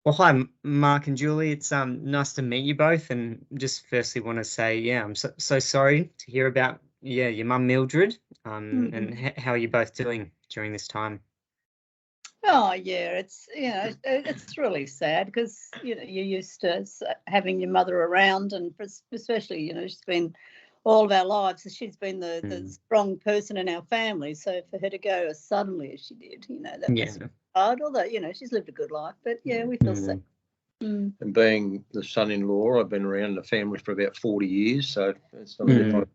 Well, hi, Mark and Julie. It's nice to meet you both, and just firstly want to say, yeah, I'm so sorry to hear about your mum Mildred, and how are you both doing during this time? Oh yeah, it's really sad because you're used to having your mother around, and especially she's been all of our lives. She's been the strong person in our family. So for her to go as suddenly as she did, that Yeah. was hard. Although she's lived a good life, but yeah, we feel sad. And being the son-in-law, I've been around the family for about 40 years, so it's not as if I've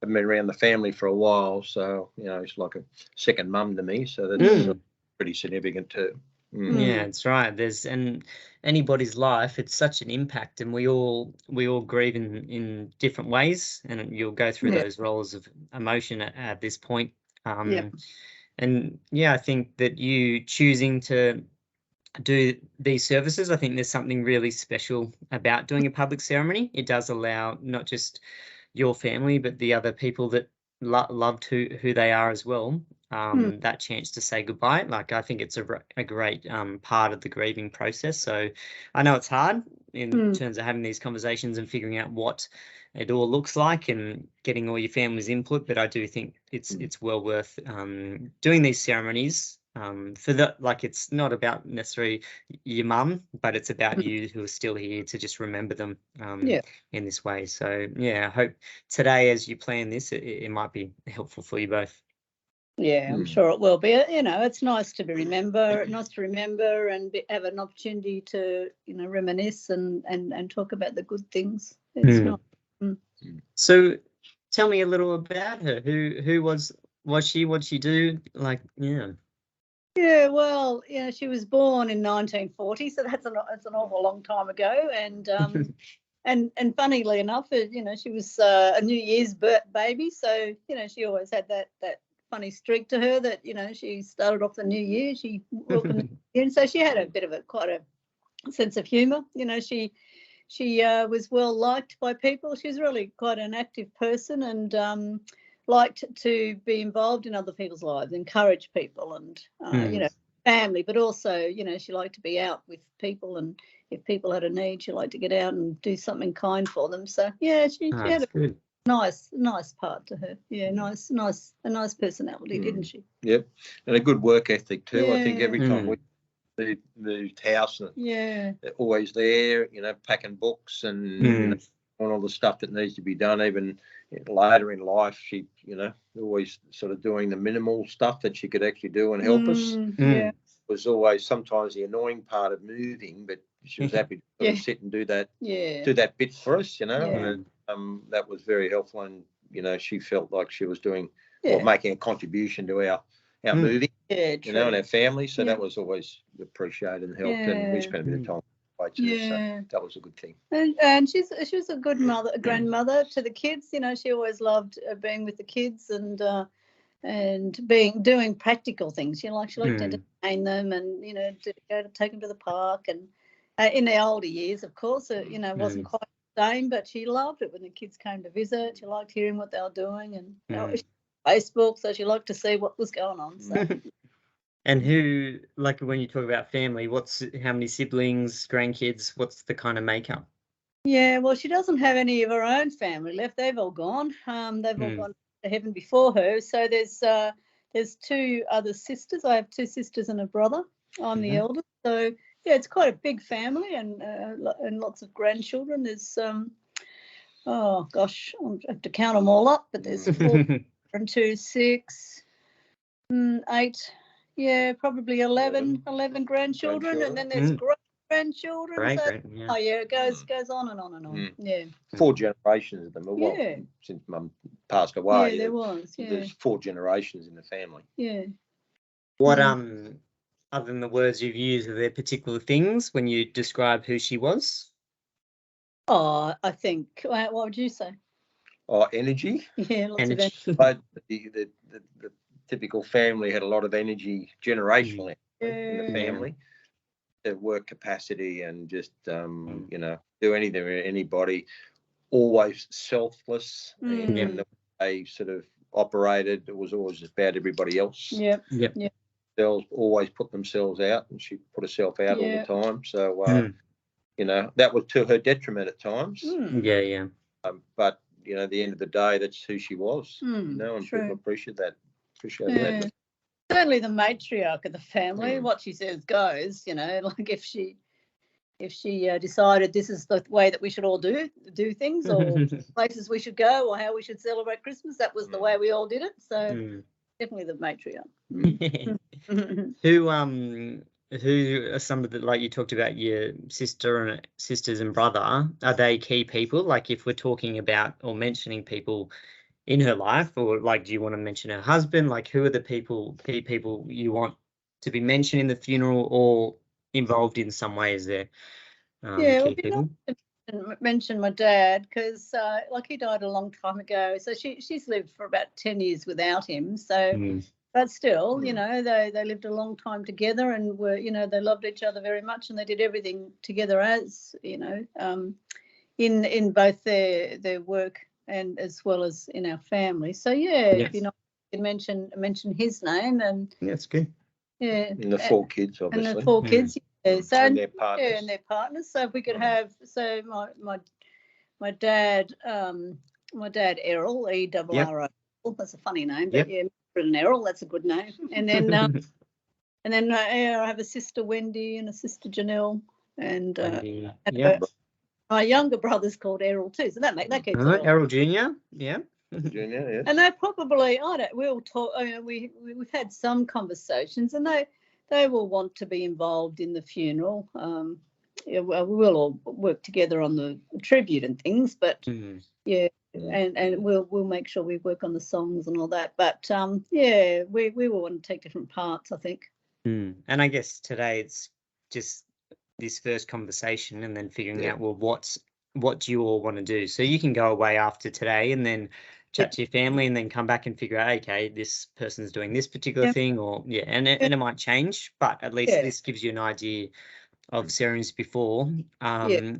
been around the family for a while. So it's like a second mum to me. So that's pretty significant too. Yeah, that's right. And anybody's life, it's such an impact, and we all grieve in different ways, and you'll go through those roles of emotion at this point. And yeah, I think that you choosing to do these services, I think there's something really special about doing a public ceremony. It does allow not just your family, but the other people that loved who they are as well, that chance to say goodbye. Like, I think it's a great part of the grieving process. So I know it's hard in terms of having these conversations and figuring out what it all looks like and getting all your family's input, but I do think it's well worth doing these ceremonies. For it's not about necessarily your mum, but it's about you who are still here to just remember them in this way. So yeah, I hope today, as you plan this, it might be helpful for you both. Yeah, I'm sure it will be. It's nice to remember and have an opportunity to reminisce and talk about the good things. It's not. So tell me a little about her. Who was she? What did she do? Yeah, well, she was born in 1940, so that's an awful long time ago, and and funnily enough, she was a New Year's baby, so she always had that funny streak to her that she started off the new year, she welcomed the new year, and so she had a bit of quite a sense of humour. She was well liked by people. She was really quite an active person and liked to be involved in other people's lives, encourage people and, family, but also, she liked to be out with people, and if people had a need, she liked to get out and do something kind for them. So, yeah, she had a nice part to her. Yeah, a nice personality, didn't she? Yep, and a good work ethic too. Yeah. I think every time we moved house, they're always there, packing books and all the stuff that needs to be done. Even later in life, she, always sort of doing the minimal stuff that she could actually do and help us. Yeah, it was always sometimes the annoying part of moving, but she was happy to sort of sit and do that bit for us, and that was very helpful. And she felt like she was doing or making a contribution to our moving, and our family. So that was always appreciated and helped, and we spent a bit of time. So that was a good thing. And she was a good grandmother to the kids. She always loved being with the kids and doing practical things. She liked to entertain them and to go to take them to the park. And in the older years, of course, it wasn't quite the same, but she loved it when the kids came to visit. She liked hearing what they were doing, and Facebook, so she liked to see what was going on. So. And who, like when you talk about family, how many siblings, grandkids, what's the kind of makeup? Yeah, well, she doesn't have any of her own family left. They've all gone. They've all gone to heaven before her. So there's two other sisters. I have two sisters and a brother. I'm the eldest. So yeah, it's quite a big family and lots of grandchildren. There's oh gosh, I have to count them all up, but there's 4 and 2, 6, 8. Yeah, probably 11 grandchildren, and then there's great-grandchildren. Oh yeah, it goes on and on and on. Yeah, 4 generations of them. Well, since Mum passed away, there was. Yeah, there's 4 generations in the family. Yeah. What other than the words you've used, are there particular things when you describe who she was? Oh, I think. What would you say? Oh, energy. Yeah, lots of energy. But the typical family had a lot of energy, generational in the family. Their work capacity and just do anything with anybody. Always selfless, and the way they sort of operated, it was always about everybody else. Yep. always put themselves out, and she put herself out all the time. So, you know, that was to her detriment at times. Yeah. But, you know, at the end of the day, that's who she was, you know, and people appreciate that. That. Certainly the matriarch of the family, what she says goes, you know, like if she decided this is the way that we should all do things, or places we should go, or how we should celebrate Christmas, that was the way we all did it. So definitely the matriarch. Who are some of the, like you talked about your sisters and brother, are they key people? Like if we're talking about or mentioning people in her life, or like do you want to mention her husband? Like who are the key people you want to be mentioned in the funeral or involved in some way as their key people? Mention my dad, because like he died a long time ago, so she's lived for about 10 years without him, so but still, you know, they lived a long time together and were, you know, they loved each other very much, and they did everything together, as you know, in both their work and as well as in our family. So you know, you mention his name, and that's good. Yeah, and the 4 kids, obviously. And the 4 kids, so and their partners. Yeah, and their partners. So if we could have, so my dad, Errol, E-R-R-O. That's a funny name, but and Errol, that's a good name. And then I have a sister Wendy and a sister Janelle, and my younger brother's called Errol too. So that keeps it Errol Jr. Junior, yes. And they probably, we'll talk. I mean, we've had some conversations, and they will want to be involved in the funeral. Well, we'll all work together on the tribute and things, but and we'll make sure we work on the songs and all that. But we will want to take different parts, I think. And I guess today it's just this first conversation, and then figuring out, well, what do you all want to do? So you can go away after today and then chat to your family, and then come back and figure out, okay, this person's doing this particular thing, or and it might change, but at least this gives you an idea of ceremonies before.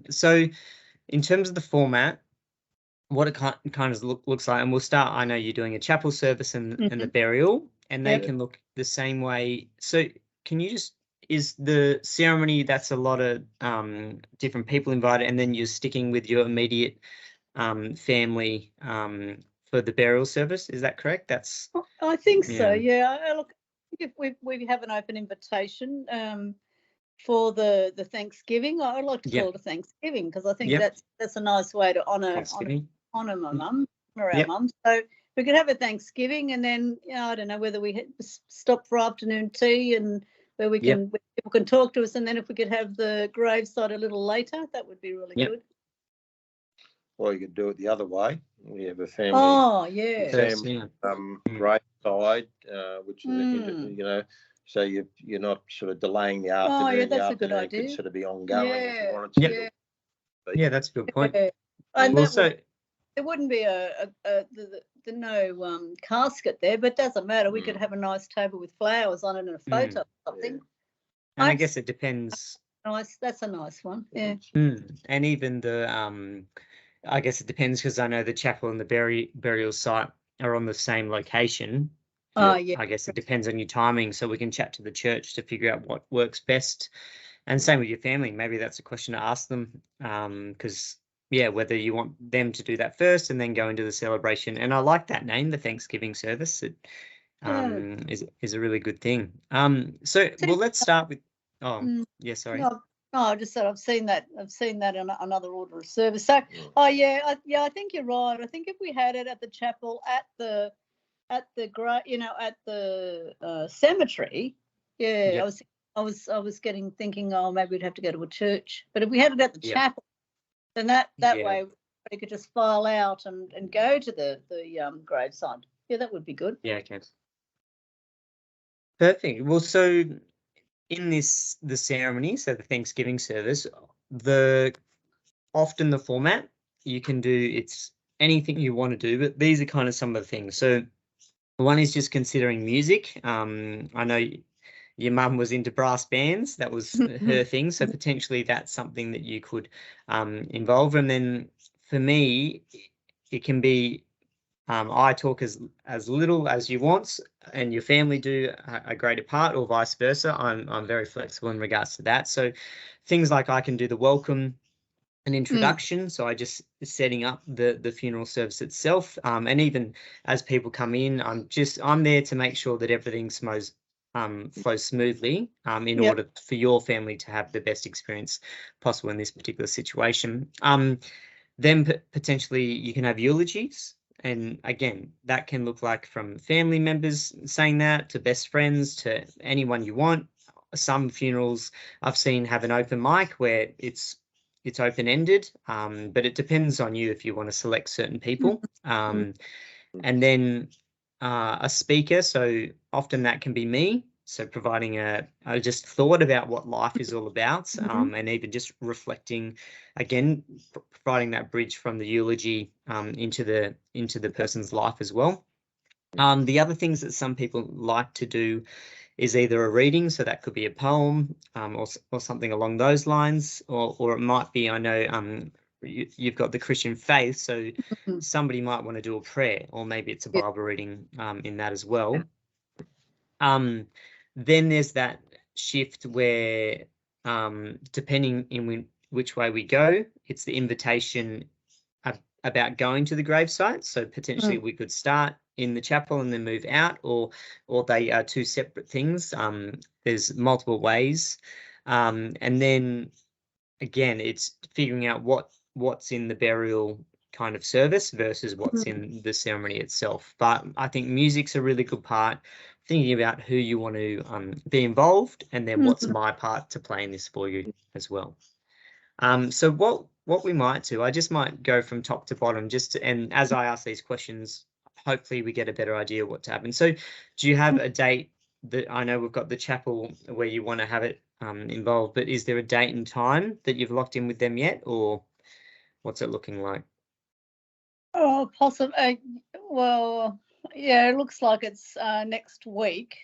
So in terms of the format, what it kind of looks like, and we'll start, I know you're doing a chapel service and the burial, and they can look the same way. So can you just, is the ceremony, that's a lot of different people invited, and then you're sticking with your immediate family for the burial service, is that correct? I think so, yeah. Look, if we have an open invitation for the Thanksgiving, I'd like to call it a Thanksgiving, because I think that's a nice way to honour my mum, or our mum. So we could have a Thanksgiving, and then I don't know whether we stop for afternoon tea, and where we can where people can talk to us, and then if we could have the graveside a little later, that would be really good. Or you could do it the other way. We have a family. Graveside, which is you know, so you're not sort of delaying the afternoon. That's a good idea. It could sort of be ongoing if you wanted to. Yeah, that's a good point. And also, there wouldn't be no casket there, but it doesn't matter. We could have a nice table with flowers on it and a photo or something. And I guess it depends. Nice, that's a nice one. Yeah. And even the I guess it depends, because I know the chapel and the burial site are on the same location. I guess it depends on your timing, so we can chat to the church to figure out what works best. And same with your family. Maybe that's a question to ask them, because whether you want them to do that first and then go into the celebration. And I like that name, the Thanksgiving service. It is a really good thing. So let's start with. Sorry. No, I just said I've seen that in another order of service. So, I think you're right. I think if we had it at the chapel, at the cemetery, I was thinking, maybe we'd have to go to a church. But if we had it at the chapel, then that way we could just file out and go to the graveside. Yeah, that would be good. Yeah, okay. Perfect. Well, so in the ceremony, so the Thanksgiving service, often the format you can do, it's anything you want to do, but these are kind of some of the things. So one is just considering music. I know your mum was into brass bands, that was her thing, so potentially that's something that you could involve. And then for me, it can be I talk as little as you want, and your family do a greater part, or vice versa. I'm very flexible in regards to that. So things like I can do the welcome and introduction. So I just setting up the funeral service itself, and even as people come in, I'm there to make sure that everything flows smoothly, in order for your family to have the best experience possible in this particular situation. Then potentially you can have eulogies. And again, that can look like from family members saying that to best friends to anyone you want. Some funerals I've seen have an open mic where it's open-ended, but it depends on you if you want to select certain people. And then a speaker, so often that can be me. So providing I just thought about what life is all about, and even just reflecting, again, providing that bridge from the eulogy into the person's life as well. The other things that some people like to do is either a reading, so that could be a poem, or something along those lines, or it might be, I know you've got the Christian faith, so somebody might want to do a prayer, or maybe it's a Bible reading in that as well. Then there's that shift where, depending in which way we go, it's the invitation about going to the gravesite. So potentially we could start in the chapel and then move out, or they are two separate things. There's multiple ways. And then again, it's figuring out what's in the burial kind of service versus what's in the ceremony itself. But I think music's a really good part, thinking about who you want to be involved, and then what's my part to play in this for you as well. So what we might do, I just might go from top to bottom, and as I ask these questions, hopefully we get a better idea of what to happen. So do you have a date that, I know we've got the chapel where you want to have it involved, but is there a date and time that you've locked in with them yet, or what's it looking like? Oh, possibly. Well, yeah, it looks like it's next week.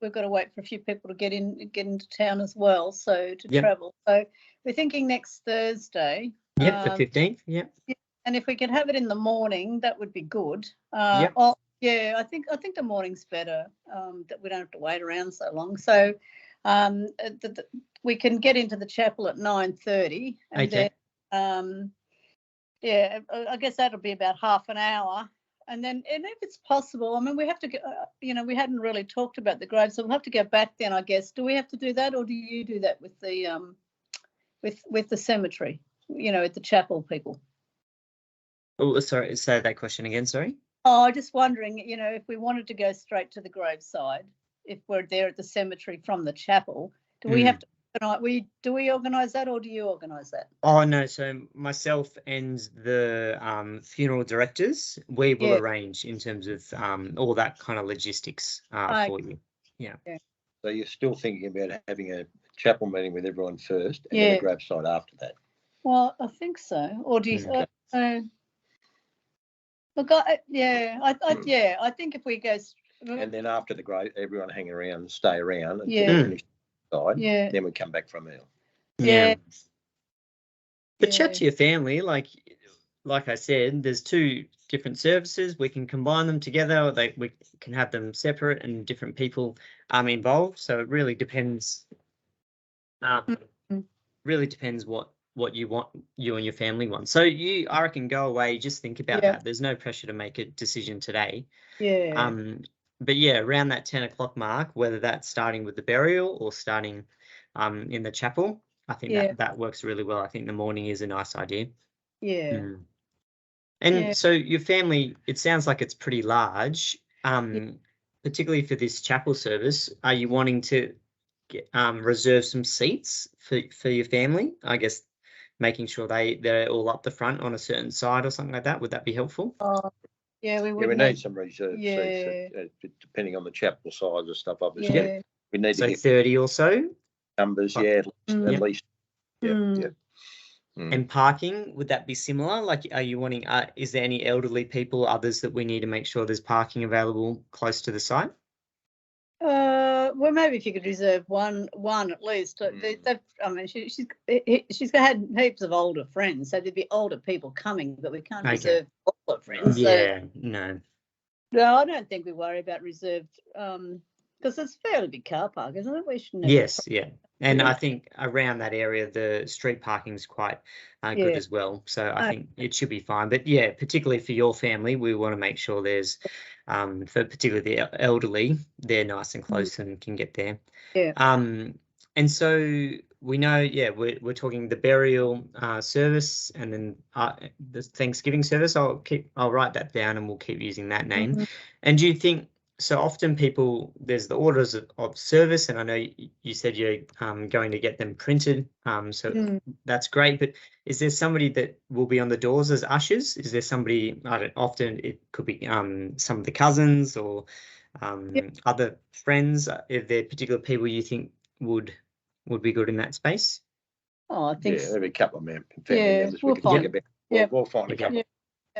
We've got to wait for a few people to get into town as well, so to travel. So we're thinking next Thursday. The 15th. And if we could have it in the morning, that would be good. I think the morning's better. That we don't have to wait around so long. So we can get into the chapel at 9:30, and then I guess that'll be about half an hour. And then, and if it's possible, I mean, we have to get, we hadn't really talked about the grave, so we'll have to go back then, I guess. Do we have to do that, or do you do that with the with the cemetery, at the chapel people? Oh, sorry, say that question again, sorry. Oh, just wondering, if we wanted to go straight to the graveside, if we're there at the cemetery from the chapel, do we have to? Do we organise that, or do you organise that? Oh no, so myself and the funeral directors, we will arrange in terms of all that kind of logistics for you. Yeah. So you're still thinking about having a chapel meeting with everyone first, and then a gravesite after that? Well, I think so. Or do you? Look, I think if we go. And then after the grave, everyone hang around, stay around, and finish. Then we come back from there. But chat to your family, like I said, there's two different services. We can combine them together. We can have them separate, and different people involved. So it really depends. Really depends what you want, you and your family want. So I reckon, go away, just think about that. There's no pressure to make a decision today. But around that 10 o'clock mark, whether that's starting with the burial or starting in the chapel, I think that works really well. I think the morning is a nice idea. And so your family, it sounds like it's pretty large, particularly for this chapel service. Are you wanting to reserve some seats for your family? I guess making sure they're all up the front on a certain side or something like that. Would that be helpful? We would. We need some reserve seats, depending on the chapel size and stuff. Obviously, we need to get 30 or so numbers. At least. And parking, would that be similar? Like, are you wanting? Is there any elderly people, others that we need to make sure there's parking available close to the site? Well, maybe if you could reserve one at least. I mean, she's had heaps of older friends, so there'd be older people coming, but we can't reserve all her friends. Yeah, so, no. No, I don't think we worry about reserved because it's a fairly big car park, isn't it? We shouldn't. Yes, yeah. And I think around that area, the street parking is quite good as well. So I think it should be fine. But yeah, particularly for your family, we want to make sure there's, for particularly the elderly, they're nice and close and can get there. Yeah. And so we know, we're talking the burial service and then the Thanksgiving service. I'll write that down and we'll keep using that name. And do you think? So often there's the orders of service, and I know you said you're going to get them printed, so that's great. But is there somebody that will be on the doors as ushers? Is there somebody, often it could be some of the cousins or other friends? If there are particular people you think would be good in that space? Oh, I think there'll be a couple of family members we can think about. We'll find a couple. Yeah,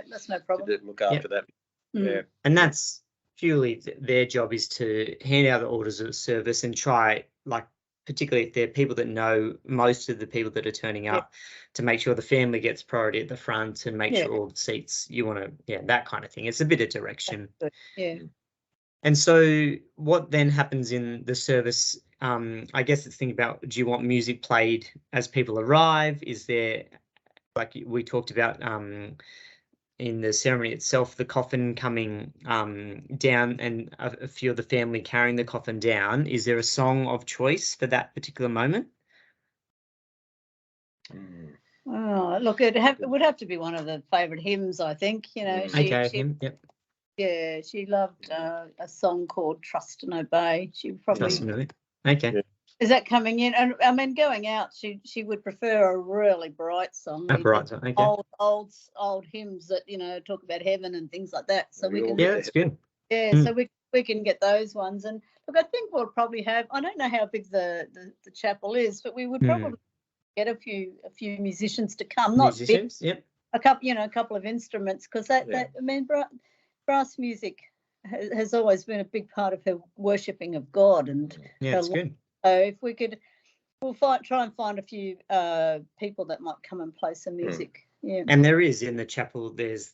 that's no problem. To look after that. Yeah. And that's purely their job is to hand out the orders of service and try, like, particularly if they're people that know most of the people that are turning up, to make sure the family gets priority at the front and make sure all the seats, you want to, that kind of thing. It's a bit of direction. Yeah. And so what then happens in the service? I guess it's thinking about, do you want music played as people arrive? Is there, like we talked about, in the ceremony itself, the coffin coming down and a few of the family carrying the coffin down. Is there a song of choice for that particular moment? Oh, look, it would have to be one of the favourite hymns, I think. Hymn, yep. Yeah, she loved a song called Trust and Obey. She probably. Trust and Obey. Okay. Yeah. Is that coming in? And I mean, going out, she would prefer a really bright song. A bright song, okay. Old hymns that talk about heaven and things like that. So we can. Yeah, that's good. Yeah, so we can get those ones. And look, I think we'll probably have. I don't know how big the chapel is, but we would probably get a few musicians to come. Not musicians, big, a couple of instruments, because that I mean, brass music has always been a big part of her worshipping of God, and it's good. So if we could, we'll try and find a few people that might come and play some music. Yeah. And there is in the chapel, there's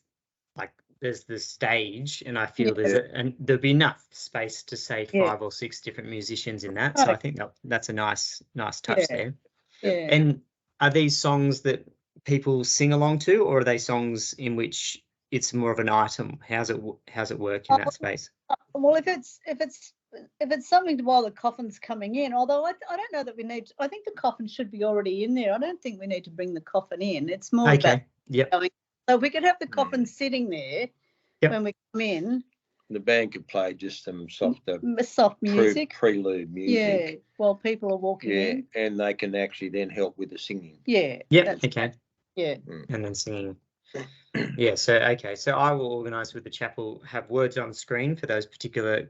the stage, and I feel there'll be enough space to say 5 or 6 different musicians in that. So I think that's a nice touch there. Yeah. And are these songs that people sing along to, or are they songs in which it's more of an item? How's it work in that space? Well, if it's something while the coffin's coming in, although I don't know that we need. I think the coffin should be already in there. I don't think we need to bring the coffin in. It's more about going. So we could have the coffin sitting there when we come in. The band could play just some soft music, prelude music. Yeah, while people are walking in. And they can actually then help with the singing. Yeah. Yep. Okay. Yeah. And then singing. Yeah. So I will organise with the chapel, have words on screen for those particular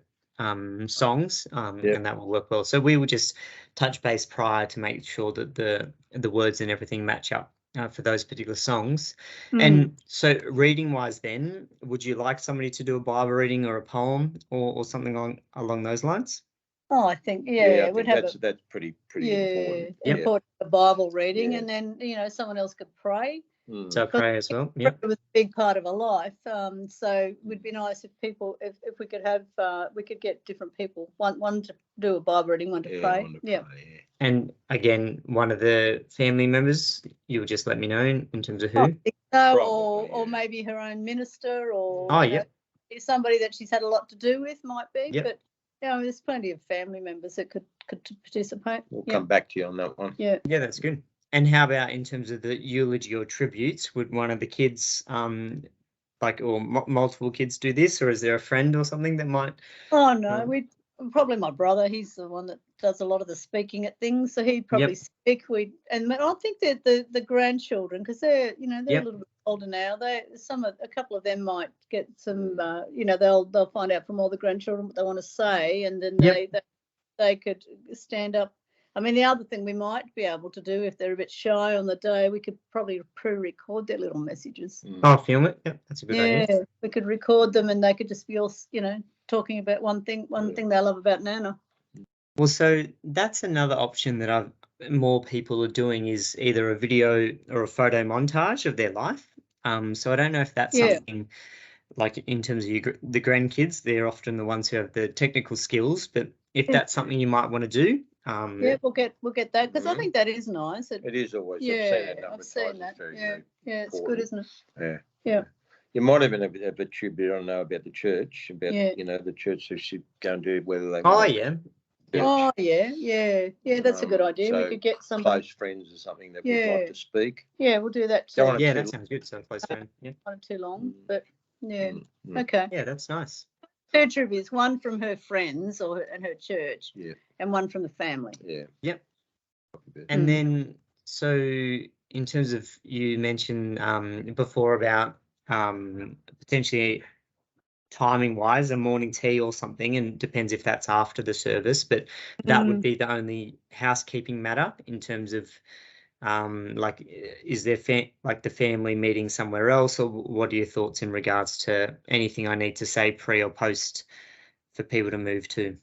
songs, and that will work well. So we will just touch base prior to make sure that the words and everything match up for those particular songs. And so reading wise, then would you like somebody to do a Bible reading or a poem or something along those lines? Oh, I think I think that's pretty important. Important, a Bible reading, and then someone else could pray. So pray as well. Yeah, it was a big part of her life. So it would be nice if people, if we could have, we could get different people, one to do a Bible reading, one to pray. And again, one of the family members, you'll just let me know in terms of who. Or maybe her own minister, or somebody that she's had a lot to do with might be. But there's plenty of family members that could participate. We'll come back to you on that one. Yeah, that's good. And how about in terms of the eulogy or tributes? Would one of the kids, or multiple kids, do this, or is there a friend or something that might? Oh no, probably my brother. He's the one that does a lot of the speaking at things, so he'd probably speak. And I think that the grandchildren, because they're they're a little bit older now. A couple of them might get some. They'll find out from all the grandchildren what they want to say, and then they could stand up. I mean, the other thing we might be able to do, if they're a bit shy on the day, we could probably pre-record their little messages. Oh, film it. Yeah, that's a good idea. Yeah, we could record them, and they could just be all, talking about one thing they love about Nana. Well, so that's another option that more people are doing, is either a video or a photo montage of their life. So I don't know if that's something, like in terms of the grandkids, they're often the ones who have the technical skills, but if that's something you might want to do. Yeah, we'll get that, because I think that is nice. It is always. I've seen that. It's good, isn't it? Yeah. You might even have a tribute. I don't know about the church, about the church, so she'd go and do whether they. Oh yeah. Oh yeah. That's a good idea. So we could get some close friends or something that would like to speak. Yeah, we'll do that too. Yeah, that sounds good. So close friend. Yeah. Not too long, but okay. Yeah, that's nice. 2 tributes, one from her friends and her church, and one from the family. Yeah. Yep. And then, so in terms of, you mentioned before about potentially timing wise a morning tea or something, and depends if that's after the service, but that would be the only housekeeping matter in terms of like, is there like the family meeting somewhere else, or what are your thoughts in regards to anything I need to say pre or post for people to move to?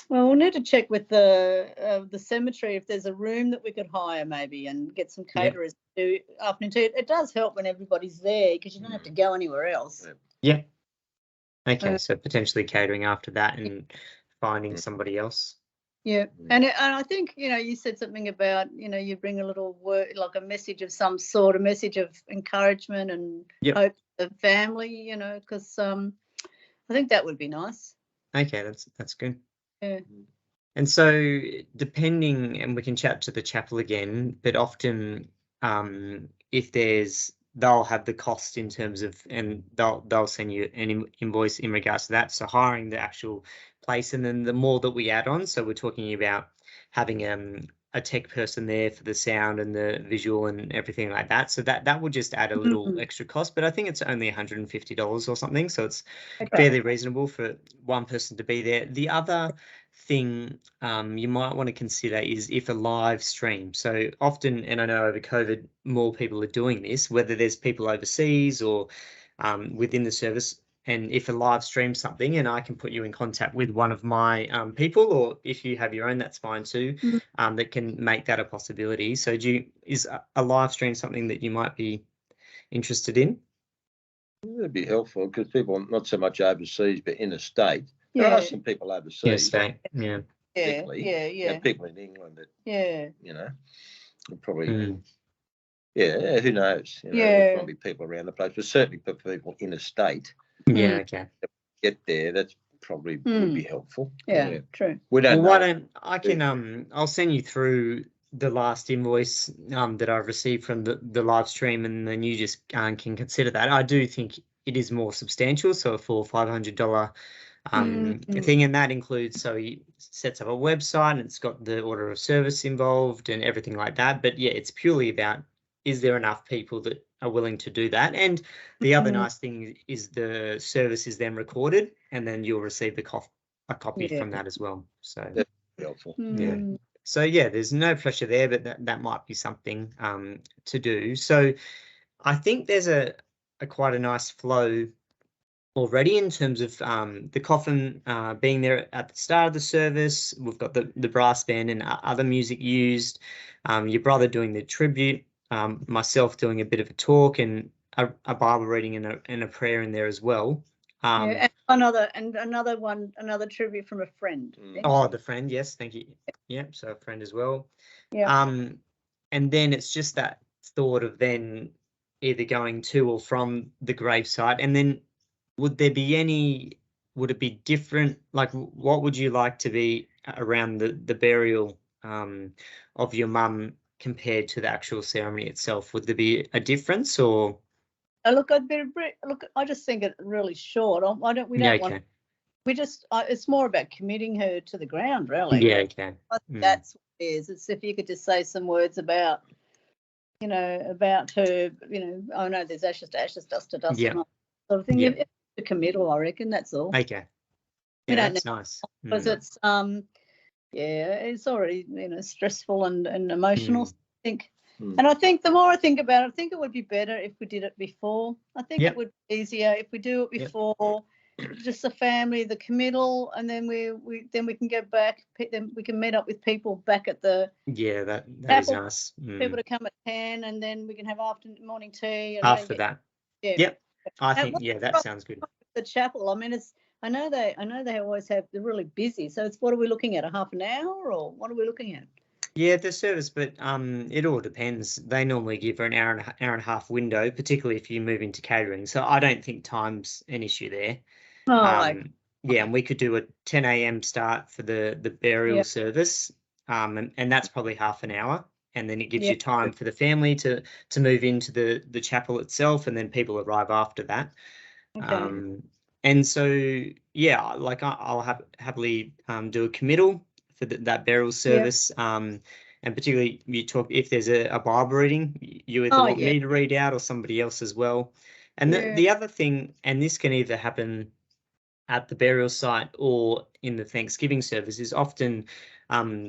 Well, we'll need to check with the cemetery if there's a room that we could hire maybe, and get some caterers to do afternoon tea. It does help when everybody's there, because you don't have to go anywhere else. Yeah. Okay, so potentially catering after that and finding somebody else. Yeah, and I think, you said something about, you bring a little word, like a message of some sort, a message of encouragement and hope for the family, because I think that would be nice. Okay, that's good. Yeah. And so depending, and we can chat to the chapel again, but often if they'll have the cost in terms of, and they'll send you an invoice in regards to that. So hiring the actual place, and then the more that we add on, so we're talking about having a tech person there for the sound and the visual and everything like that. So that would just add a little extra cost, but I think it's only $150 or something. So it's fairly reasonable for one person to be there. The other thing you might want to consider is if a live stream. So often, and I know over COVID, more people are doing this, whether there's people overseas or within the service, and if a live stream something, and I can put you in contact with one of my people, or if you have your own, that's fine too, that can make that a possibility. So is a live stream something that you might be interested in? It'd be helpful, because people, not so much overseas, but interstate. There are some people overseas. Interstate, And people in England that, probably, who knows? There might be people around the place, but certainly for people interstate. Yeah, okay. Get there, that's probably would be helpful. Yeah, true. We don't why don't I can I'll send you through the last invoice that I've received from the live stream, and then you just can consider that. I do think it is more substantial, so for $500 thing, and that includes, so he sets up a website and it's got the order of service involved and everything like that. But yeah, it's purely about, is there enough people that are willing to do that? And the other nice thing is the service is then recorded, and then you'll receive a copy from that as well. So that's helpful. So yeah, there's no pressure there, but that might be something to do. So I think there's a quite a nice flow already in terms of the coffin being there at the start of the service. We've got the brass band and other music used, your brother doing the tribute, myself doing a bit of a talk, and a Bible reading and a prayer in there as well. And another tribute from a friend. Oh, the friend, yes, thank you. Yeah, so a friend as well. Yeah. And then it's just that thought of then either going to or from the gravesite, and then would it be different? Like, what would you like to be around the burial of your mum compared to the actual ceremony itself? Would there be a difference, or? Look, I just think it really short. It's more about committing her to the ground, really. Yeah, okay. I think that's what it is. It's if you could just say some words about her, oh no, there's ashes to ashes, dust to dust, sort of thing. It's a committal, I reckon, that's all. Okay. Yeah, that's nice. Because it's it's already, stressful and emotional, I think. And I think the more I think about it, I think it would be better if we did it before. I think it would be easier if we do it before, just the family, the committal, and then we can go back. Then we can meet up with people back at the that is nice. People to come at 10, and then we can have morning tea and after that. Yeah. Yep. I think that sounds good. The chapel. I mean, I know they always have. They're really busy. So what are we looking at? A half an hour, or what are we looking at? Yeah, the service, but it all depends. They normally give an hour and a half window, particularly if you move into catering. So I don't think time's an issue there. Yeah, and we could do a 10 a.m. start for the burial service, and that's probably half an hour, and then it gives you time for the family to move into the chapel itself, and then people arrive after that. Okay. And so like I'll happily do a committal for that burial service, and particularly you talk if there's a Bible reading, you either want me to read out or somebody else as well. And the other thing, and this can either happen at the burial site or in the Thanksgiving service, is often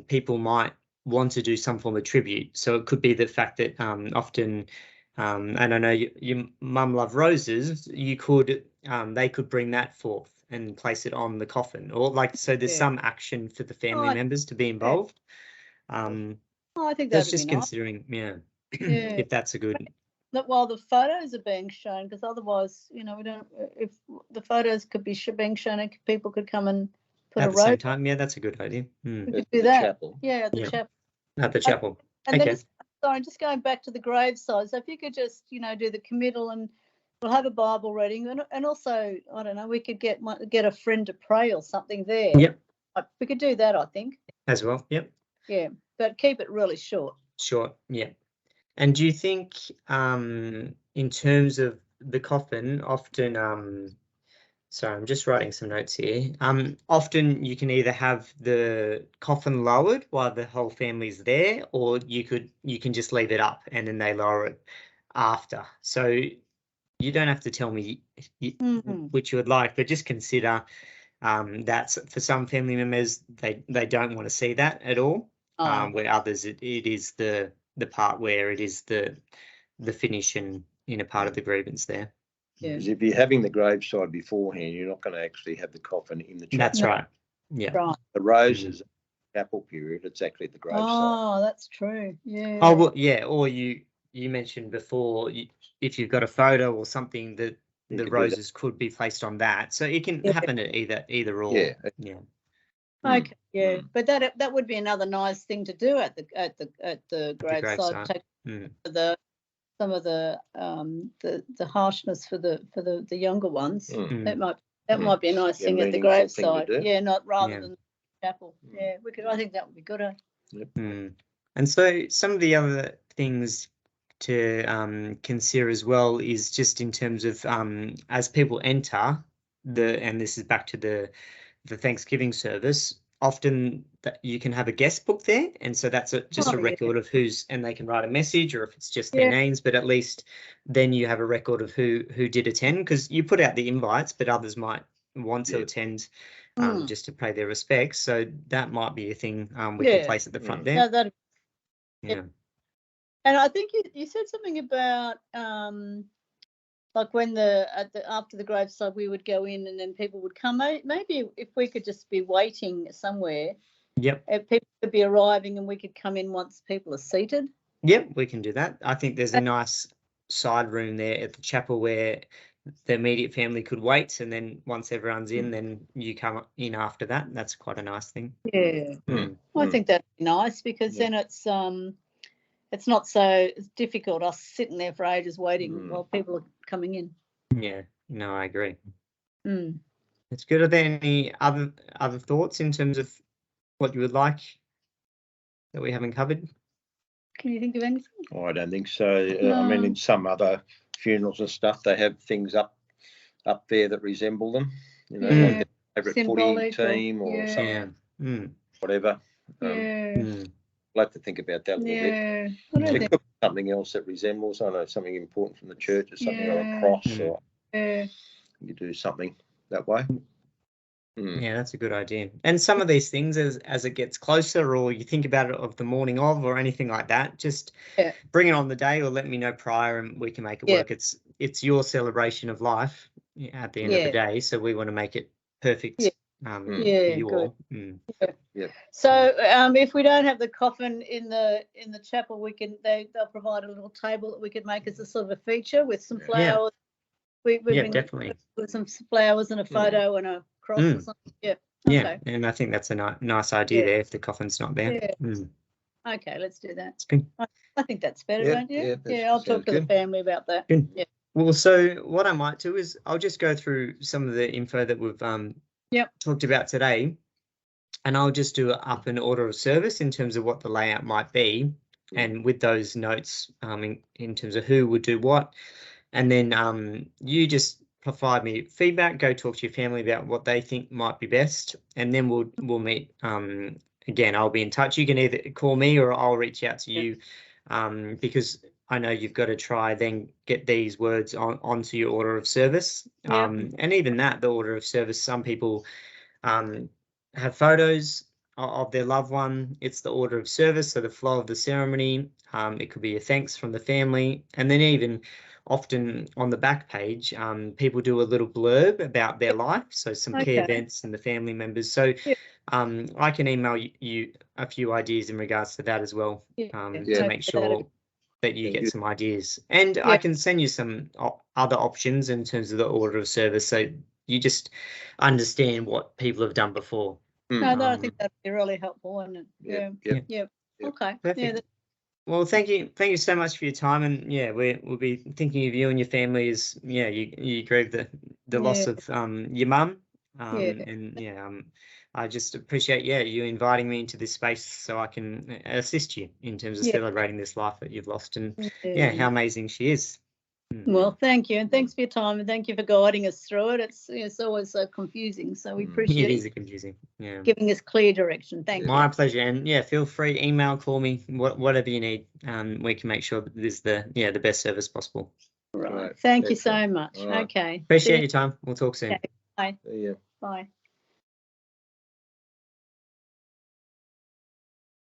people might want to do some form of tribute. So it could be the fact that often, and I know your mum loved roses, you could they could bring that forth and place it on the coffin, or so there's some action for the family members to be involved. I think that's just considering if that's a good. While the photos are being shown, because otherwise, we don't. If the photos could be being shown, and people could come and put at the same time. Yeah, that's a good idea. We could do that. Chapel. Yeah, at the chapel. At the chapel. And then just going back to the graveside. So if you could just, do the committal, and we'll have a Bible reading, and also, I don't know, we could get a friend to pray or something there. Yep. We could do that, I think. As well. Yep. Yeah, but keep it really short. Short. Yeah. And do you think, in terms of the coffin, often, sorry, I'm just writing some notes here. Often you can either have the coffin lowered while the whole family's there, or you can just leave it up and then they lower it after. So you don't have to tell me which you would like, but just consider that for some family members they don't want to see that at all. Where others it is the part where it is the finish and a part of the grievance there. Because if you're having the graveside beforehand, you're not going to actually have the coffin in the chapel. That's right. Yeah. Right. The roses chapel period, it's actually at the graveside. Oh, that's true. Yeah. Oh, well, yeah. Or you mentioned before, if you've got a photo or something, that the roses could be placed on that. So it can happen at either or. Yeah. Okay. Yeah, but that would be another nice thing to do at the graveside. Take some of the harshness for the younger ones. That might be a nice thing at the graveside. Yeah, not rather than the chapel. Yeah, we could. I think that would be good. Yep. And so some of the other things to consider as well is just in terms of as people enter and this is back to the Thanksgiving service. Often that you can have a guest book there, and so that's just a record of who's, and they can write a message, or if it's just their names, but at least then you have a record of who did attend, because you put out the invites, but others might want to attend just to pay their respects. So that might be a thing we can place at the front there. No, and I think you said something about like when after the graveside we would go in and then people would come. Maybe if we could just be waiting somewhere. Yep. People could be arriving and we could come in once people are seated. Yep, we can do that. I think there's a nice side room there at the chapel where the immediate family could wait, and then once everyone's in, then you come in after that. That's quite a nice thing. Yeah. I think that'd be nice, because then it's not so difficult us sitting there for ages waiting while people are coming in. Yeah, no, I agree. That's good. Are there any other thoughts in terms of what you would like that we haven't covered? Can you think of anything? Oh, I don't think so. No. I mean, in some other funerals and stuff, they have things up there that resemble them. Like their favourite footy team or something, whatever. I'll have to think about that a little bit. There could be something else that resembles, I don't know, something important from the church, or something on a cross, or you do something that way. Yeah, that's a good idea. And some of these things, as it gets closer, or you think about it of the morning of, or anything like that, just bring it on the day, or let me know prior, and we can make it work. It's your celebration of life. at the end of the day. So we want to make it perfect. For you all. Yeah. So if we don't have the coffin in the chapel, they'll provide a little table that we could make as a sort of a feature with some flowers. We've been definitely with some flowers and a photo and a cross or something. Yeah. Okay. Yeah, and I think that's a nice idea there if the coffin's not there. Okay, let's do that. It's good. I think that's better, don't you? Yeah, I'll talk to the family about that. Good. Yeah. Well, so what I might do is I'll just go through some of the info that we've talked about today, and I'll just do up an order of service in terms of what the layout might be, and with those notes in terms of who would do what, and then you just provide me feedback, go talk to your family about what they think might be best, and then we'll meet again. I'll be in touch. You can either call me or I'll reach out to you, because I know you've got to try then get these words onto your order of service. And even that, the order of service, some people have photos of their loved one. It's the order of service, so the flow of the ceremony. It could be a thanks from the family, and then even often on the back page, people do a little blurb about their life, so some key events and the family members. So I can email you a few ideas in regards to that as well, to make sure that you get some ideas. And I can send you some other options in terms of the order of service, so you just understand what people have done before. No, I think that'd be really helpful, wouldn't it? Yeah. Okay. Perfect. Well, thank you so much for your time, and we'll be thinking of you and your family as you grieve the loss of your mum, and I just appreciate you inviting me into this space so I can assist you in terms of celebrating this life that you've lost, and how amazing she is. Well, thank you, and thanks for your time, and thank you for guiding us through it. It's always so confusing, so we appreciate it. Is confusing, giving us clear direction. Thank you. My pleasure, and feel free, email, call me, whatever you need. We can make sure that this is the best service possible. Right. Thank you so much. Right. Okay. Appreciate your time. We'll talk soon. Okay. Bye. See ya. Bye.